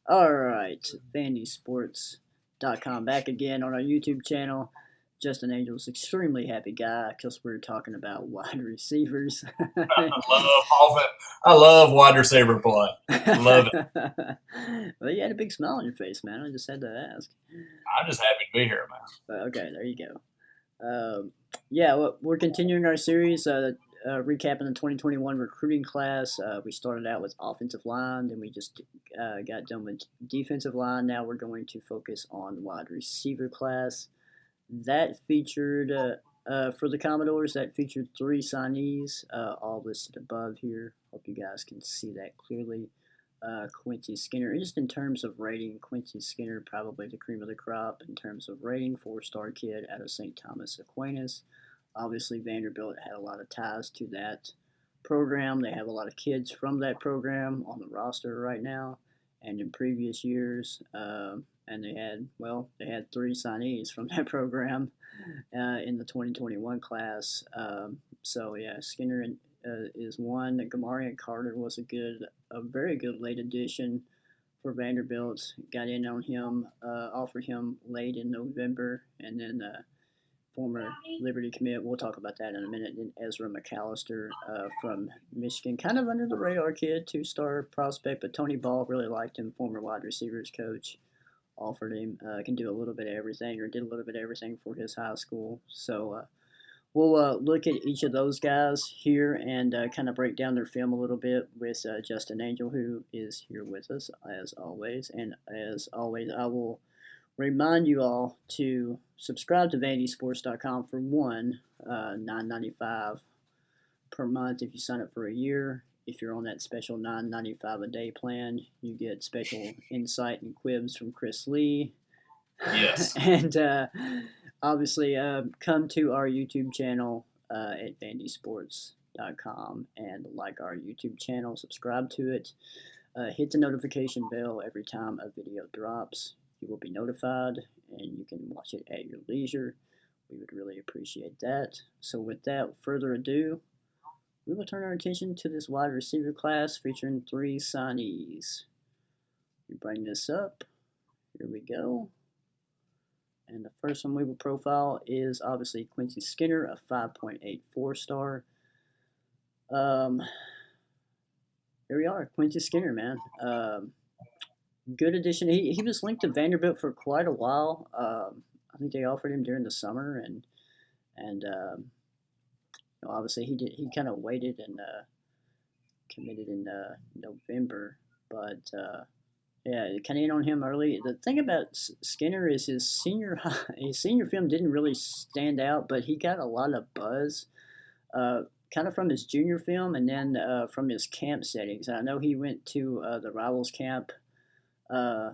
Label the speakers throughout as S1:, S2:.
S1: All right, VandySports.com back again on our YouTube channel. Justin Angel's extremely happy guy because we're talking about wide receivers.
S2: I love wide receiver play. Love it.
S1: Well, you had a big smile on your face, man. I just had to ask.
S2: I'm just happy to be here, man.
S1: Okay, there you go. Yeah, well, we're continuing our series, recapping the 2021 recruiting class. We started out with offensive line, then we just got done with defensive line. Now we're going to focus on wide receiver class. That featured, for the Commodores, that featured three signees, all listed above here. Hope you guys can see that clearly. Quincy Skinner, just in terms of rating, Quincy Skinner probably the cream of the crop in terms of rating, four-star kid out of St. Thomas Aquinas. Obviously, Vanderbilt had a lot of ties to that program. They have a lot of kids from that program on the roster right now, and in previous years, and they had three signees from that program in the 2021 class. So yeah, Skinner is one. Gamarion Carter was a very good late addition for Vanderbilt. Got in on him, offered him late in November, and then former Liberty commit. We'll talk about that in a minute. And Ezra McAllister from Michigan, kind of under the radar kid, two-star prospect, but Tony Ball really liked him. Former wide receivers coach offered him. Can do a little bit of everything, or did a little bit of everything for his high school. So we'll look at each of those guys here and kind of break down their film a little bit with Justin Angel, who is here with us as always. And as always, I will remind you all to subscribe to VandySports.com for one, $9.95 per month if you sign up for a year. If you're on that special $9.95 a day plan, you get special insight and quibs from Chris Lee.
S2: Yes.
S1: And obviously, come to our YouTube channel at VandySports.com and like our YouTube channel, subscribe to it, hit the notification bell every time a video drops. You will be notified and you can watch it at your leisure. We would really appreciate that. So, without further ado, we will turn our attention to this wide receiver class featuring three signees. We bring this up. Here we go. And the first one we will profile is obviously Quincy Skinner, a 5.84 star. Here we are, Quincy Skinner, man. Good addition. He was linked to Vanderbilt for quite a while. I think they offered him during the summer, and obviously he kind of waited and committed in November, but yeah, kind of in on him early. The thing about Skinner is his senior film didn't really stand out, but he got a lot of buzz, kind of from his junior film and then from his camp settings. I know he went to the Rivals camp. Uh,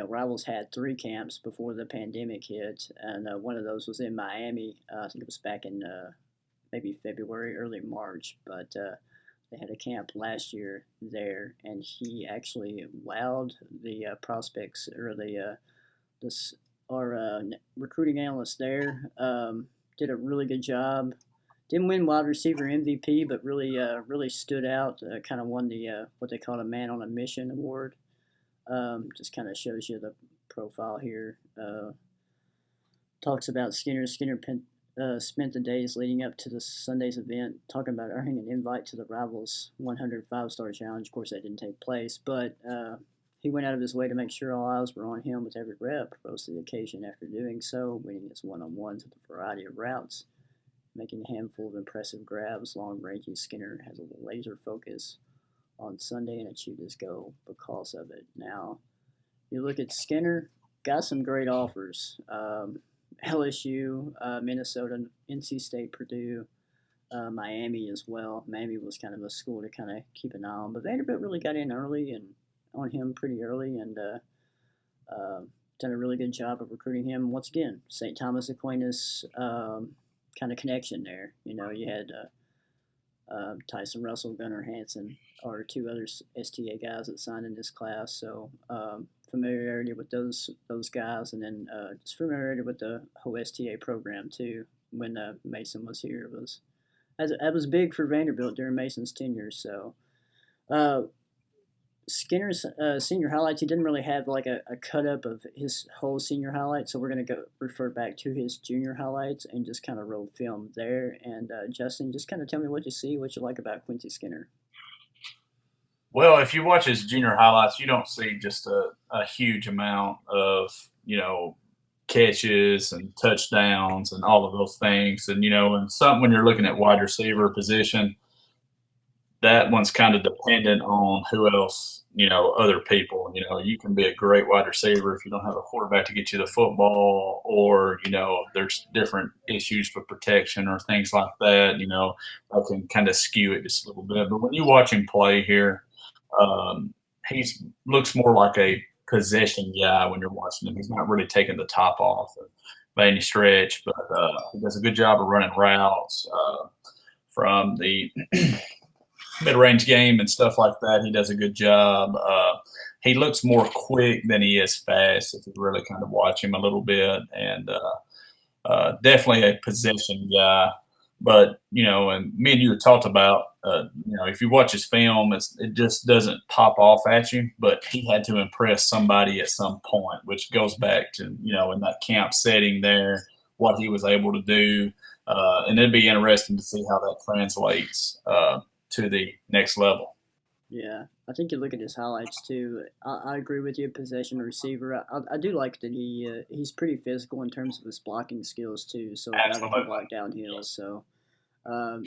S1: Rivals had three camps before the pandemic hit, and one of those was in Miami. I think it was back in maybe February, early March, but they had a camp last year there, and he actually wowed the prospects or this our recruiting analyst there. Did a really good job. Didn't win wide receiver MVP, but really stood out. Kind of won the what they call a man on a mission award. Just kind of shows you the profile here. Talks about Skinner. Spent the days leading up to the Sunday's event talking about earning an invite to the Rivals 105-star challenge. Of course, that didn't take place, but he went out of his way to make sure all eyes were on him with every rep, rose to the occasion after doing so, winning his one-on-ones with a variety of routes, making a handful of impressive grabs. Long-rangey Skinner has a laser focus on Sunday and achieved his goal because of it. Now, you look at Skinner, got some great offers. LSU, Minnesota, NC State, Purdue, Miami as well. Miami was kind of a school to kind of keep an eye on, but Vanderbilt really got in early and on him pretty early, and done a really good job of recruiting him. Once again, St. Thomas Aquinas kind of connection there. You had Tyson Russell, Gunnar Hansen, are two other STA guys that signed in this class. So familiarity with those guys, and then just familiarity with the whole STA program too. When Mason was here, that was big for Vanderbilt during Mason's tenure. So Skinner's senior highlights, he didn't really have like a cut up of his whole senior highlights, so we're gonna go refer back to his junior highlights and just kind of roll film there. And Justin, just kind of tell me what you see, what you like about Quincy Skinner.
S2: Well, if you watch his junior highlights, you don't see just a huge amount of, catches and touchdowns and all of those things. And something when you're looking at wide receiver position, that one's kind of dependent on who else, other people. You can be a great wide receiver if you don't have a quarterback to get you the football, or, there's different issues with protection or things like that, that can kind of skew it just a little bit. But when you watch him play here, he's looks more like a possession guy when you're watching him. He's not really taking the top off by any stretch, but he does a good job of running routes from the mid-range game and stuff like that. He does a good job. He looks more quick than he is fast if you really kind of watch him a little bit, and definitely a possession guy. But and me and you had talked about, if you watch his film, it just doesn't pop off at you. But he had to impress somebody at some point, which goes back to in that camp setting there, what he was able to do, and it'd be interesting to see how that translates to the next level.
S1: Yeah, I think you look at his highlights too. I agree with you, possession receiver. I do like that he's pretty physical in terms of his blocking skills too. So a guy that can
S2: Absolutely.
S1: block downhill.
S2: Yes.
S1: So um,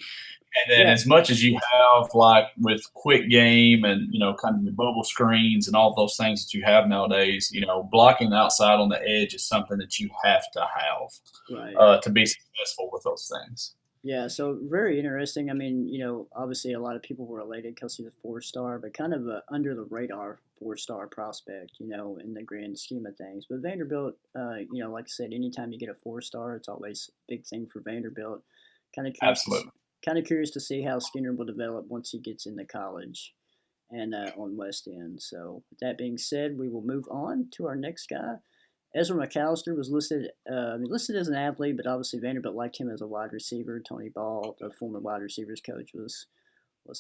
S2: And then
S1: yeah,
S2: as much as you have like with quick game and kind of the bubble screens and all those things that you have nowadays, blocking outside on the edge is something that you have to have
S1: right.
S2: to be successful with those things.
S1: Yeah, so very interesting. I mean, obviously a lot of people were elated because he's a four-star, but kind of a under the radar four-star prospect, in the grand scheme of things. But Vanderbilt, like I said, anytime you get a four-star, it's always a big thing for Vanderbilt. Kind of curious to
S2: Absolutely.
S1: kind of curious to see how Skinner will develop once he gets into college and on West End. So with that being said, we will move on to our next guy. Ezra McAllister was listed as an athlete, but obviously Vanderbilt liked him as a wide receiver. Tony Ball, the former wide receivers coach, was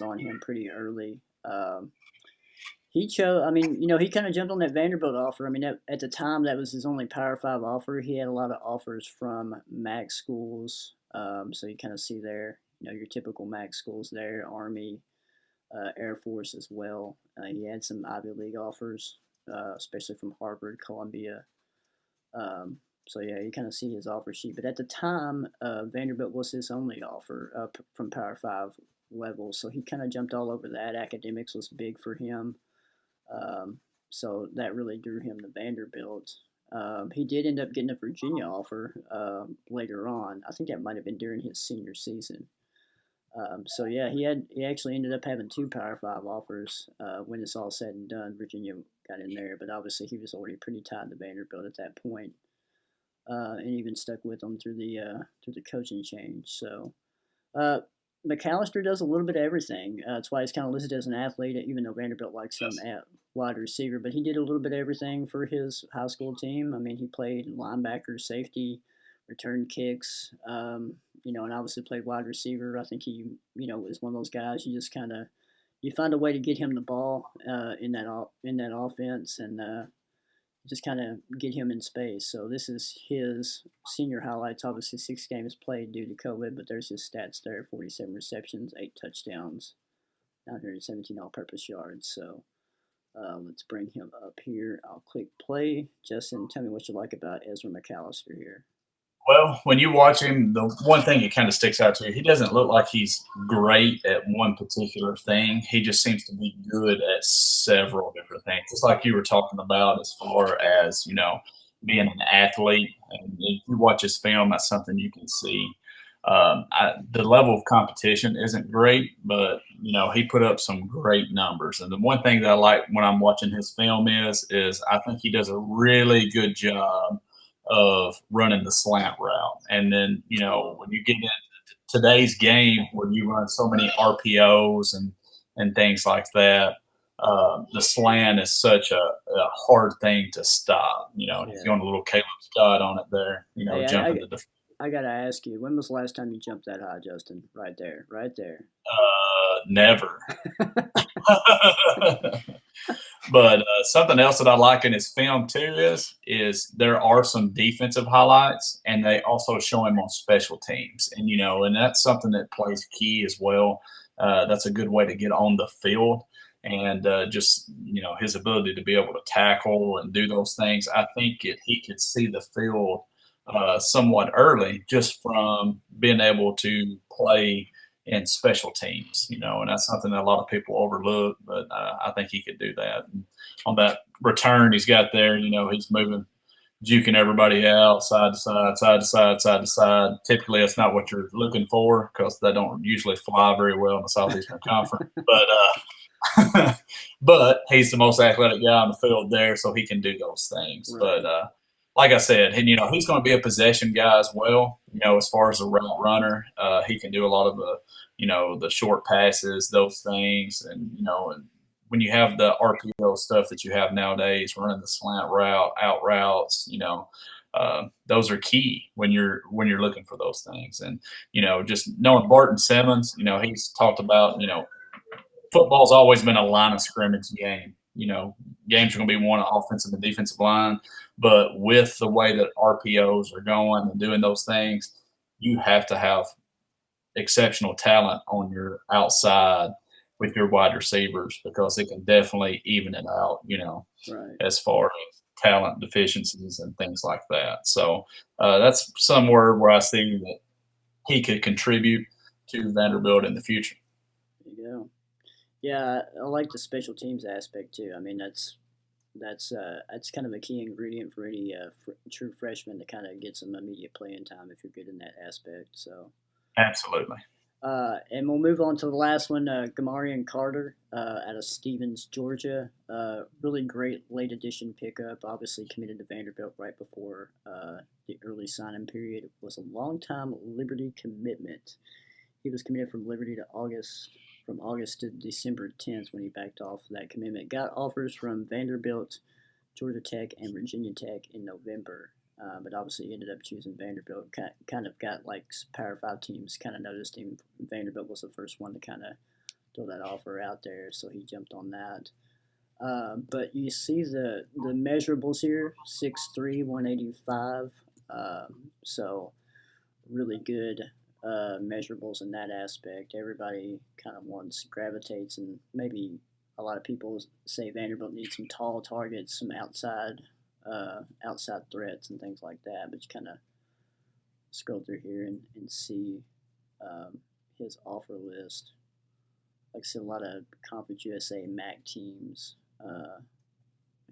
S1: on him pretty early. He chose. I mean, he kind of jumped on that Vanderbilt offer. I mean, at the time that was his only Power Five offer. He had a lot of offers from MAC schools. So you kind of see there, your typical MAC schools there, Army, Air Force as well. He had some Ivy League offers, especially from Harvard, Columbia. Um, so yeah, you kind of see his offer sheet. But at the time, Vanderbilt was his only offer from Power Five level. So he kind of jumped all over that. Academics was big for him. So that really drew him to Vanderbilt. He did end up getting a Virginia offer later on. I think that might have been during his senior season. So yeah, he actually ended up having two Power Five offers when it's all said and done. Virginia got in there, but obviously he was already pretty tied to Vanderbilt at that point, and even stuck with them through the coaching change. So uh, McAllister does a little bit of everything. That's why he's kind of listed as an athlete, even though Vanderbilt likes him
S2: Yes.
S1: at wide receiver. But he did a little bit of everything for his high school team. I mean, he played linebacker, safety, returned kicks, and obviously played wide receiver. I think he, is one of those guys you just kind of you find a way to get him the ball in that offense and just kind of get him in space. So this is his senior highlights. Obviously, 6 games played due to COVID, but there's his stats there: 47 receptions, 8 touchdowns, 917 all-purpose yards. So let's bring him up here. I'll click play. Justin, tell me what you like about Ezra McAllister here.
S2: Well, when you watch him, the one thing that kind of sticks out to you, he doesn't look like he's great at one particular thing. He just seems to be good at several different things. Just like you were talking about as far as, being an athlete. And if you watch his film, that's something you can see. The level of competition isn't great, but he put up some great numbers. And the one thing that I like when I'm watching his film is I think he does a really good job of running the slant route. And then, when you get into today's game where you run so many RPOs and things like that, the slant is such a hard thing to stop. If
S1: Yeah.
S2: you want a little Caleb Scott on it there,
S1: Hey,
S2: jumping the defense.
S1: I gotta ask you, when was the last time you jumped that high, Justin? Right there, right there.
S2: Never. But something else that I like in his film too is there are some defensive highlights, and they also show him on special teams, and and that's something that plays key as well. That's a good way to get on the field, and just his ability to be able to tackle and do those things. I think he could see the field somewhat early just from being able to play in special teams, and that's something that a lot of people overlook. But I think he could do that. And on that return he's got there, he's moving, juking everybody out, side to side, side to side, side to side. Typically, that's not what you're looking for because they don't usually fly very well in the Southeastern Conference. But he's the most athletic guy on the field there, so he can do those things.
S1: Right.
S2: But like I said, and he's going to be a possession guy as well. As far as a route runner, he can do a lot of the short passes, those things, and when you have the RPO stuff that you have nowadays, running the slant route, out routes, those are key when you're looking for those things. And just knowing Barton Simmons, he's talked about football's always been a line of scrimmage game. Games are going to be won on offensive and defensive line, but with the way that RPOs are going and doing those things, you have to have exceptional talent on your outside with your wide receivers because it can definitely even it out,
S1: Right.
S2: as far as talent deficiencies and things like that. So that's somewhere where I see that he could contribute to Vanderbilt in the future.
S1: There you go. Yeah, I like the special teams aspect too. I mean, that's kind of a key ingredient for any true freshman to kind of get some immediate playing time if you're good in that aspect. So,
S2: Absolutely.
S1: and we'll move on to the last one, Gamarion Carter out of Stevens, Georgia. Really great late edition pickup. Obviously committed to Vanderbilt right before the early signing period. Was a long time Liberty commitment. He was committed from Liberty to August to December 10th when he backed off that commitment. Got offers from Vanderbilt, Georgia Tech, and Virginia Tech in November, but obviously ended up choosing Vanderbilt. Kind of got like Power 5 teams kind of noticed him. Vanderbilt was the first one to kind of throw that offer out there, so he jumped on that. But you see the measurables here: 6'3", 185. So really good measurables in that aspect. Everybody kind of gravitates, and maybe a lot of people say Vanderbilt needs some tall targets, some outside threats and things like that. But you kind of scroll through here and see his offer list. Like I said, a lot of Conference USA MAC teams.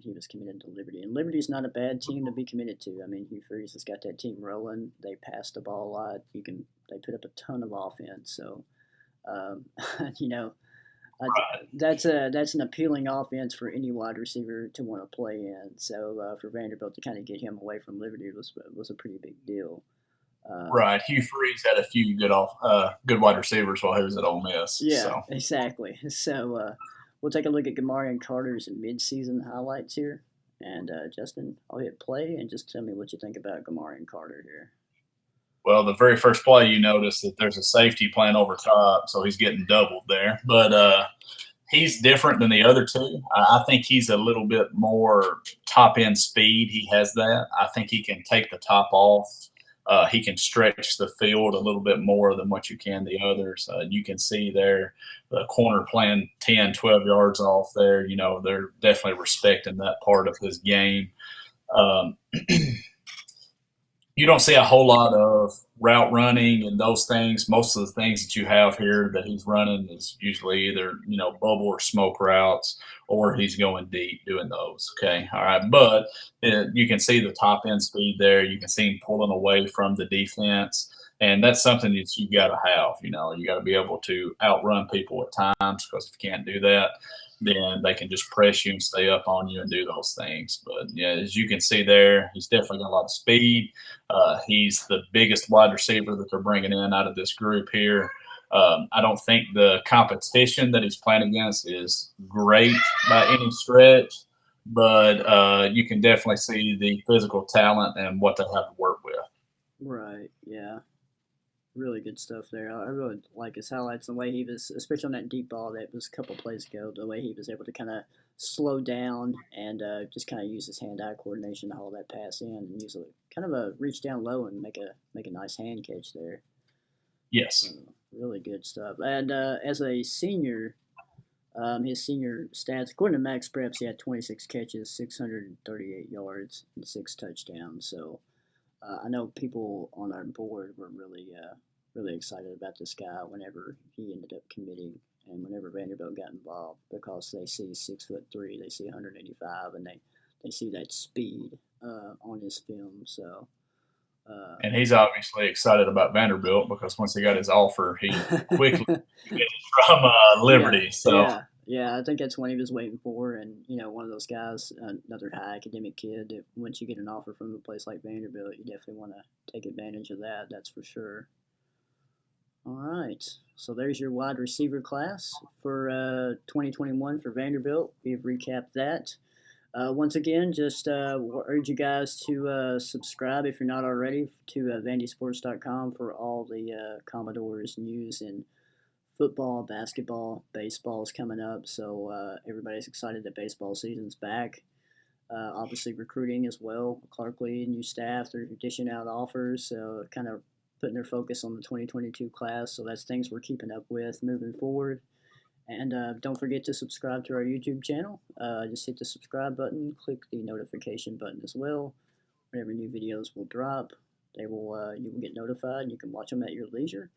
S1: He was committed to Liberty, and Liberty's not a bad team to be committed to. I mean, Hugh Freeze has got that team rolling. They pass the ball a lot. They put up a ton of offense. So, you know, that's an appealing offense for any wide receiver to want to play in. So for Vanderbilt to kind of get him away from Liberty was a pretty big deal.
S2: Right. Hugh Freeze had a few good wide receivers while he was at Ole Miss.
S1: Yeah,
S2: So.
S1: exactly. So we'll take a look at Gamarion Carter's midseason highlights here. And Justin, I'll hit play and just tell me what you think about Gamarion Carter here.
S2: Well, the very first play, you notice that there's a safety playing over top, so he's getting doubled there. But he's different than the other two. I think he's a little bit more top-end speed. He has that. I think he can take the top off. He can stretch the field a little bit more than what you can the others. You can see there the corner playing 10, 12 yards off there. You know, they're definitely respecting that part of his game. You don't see a whole lot of route running and those things. Most of the things that you have here that he's running is usually either, bubble or smoke routes, or he's going deep doing those. Okay. All right. But you can see the top end speed there. You can see him pulling away from the defense. And that's something that you got to have. You got to be able to outrun people at times, because if you can't do that, then they can just press you and stay up on you and do those things. But yeah, as you can see there, he's definitely got a lot of speed. He's the biggest wide receiver that they're bringing in out of this group here. I don't think the competition that he's playing against is great by any stretch, but you can definitely see the physical talent and what they have to work with.
S1: Right. Yeah. Really good stuff there. I really like his highlights and the way he was, especially on that deep ball that was a couple plays ago. The way he was able to kind of slow down and just kind of use his hand-eye coordination to haul that pass in and use a kind of a reach down low and make a nice hand catch there. So
S2: Yes.
S1: really good stuff. And as a senior, his senior stats, according to Max Preps, he had 26 catches, 638 yards, and 6 touchdowns. So I know people on our board were really excited about this guy whenever he ended up committing and whenever Vanderbilt got involved because they see 6'3", they see 185, and they see that speed on his film. So uh,
S2: And he's obviously excited about Vanderbilt because once he got his offer, he quickly committed from
S1: yeah,
S2: Liberty. So,
S1: yeah, I think that's what he was waiting for, and one of those guys, another high academic kid. That once you get an offer from a place like Vanderbilt, you definitely want to take advantage of that. That's for sure. All right. So there's your wide receiver class for 2021 for Vanderbilt. We've recapped that. Once again, just urge you guys to subscribe if you're not already to vandysports.com for all the Commodores news and football, basketball, baseball is coming up. So everybody's excited that baseball season's back. Obviously, recruiting as well. Clark Lee, new staff, they're dishing out offers, so kind of putting their focus on the 2022 class. So that's things we're keeping up with moving forward. And don't forget to subscribe to our YouTube channel. Just hit the subscribe button, click the notification button as well. Whenever new videos will drop, they will you will get notified. And you can watch them at your leisure.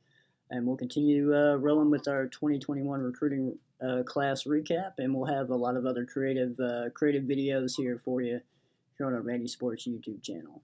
S1: And we'll continue rolling with our 2021 recruiting class recap, and we'll have a lot of other creative videos here for you here on our Vandy Sports YouTube channel.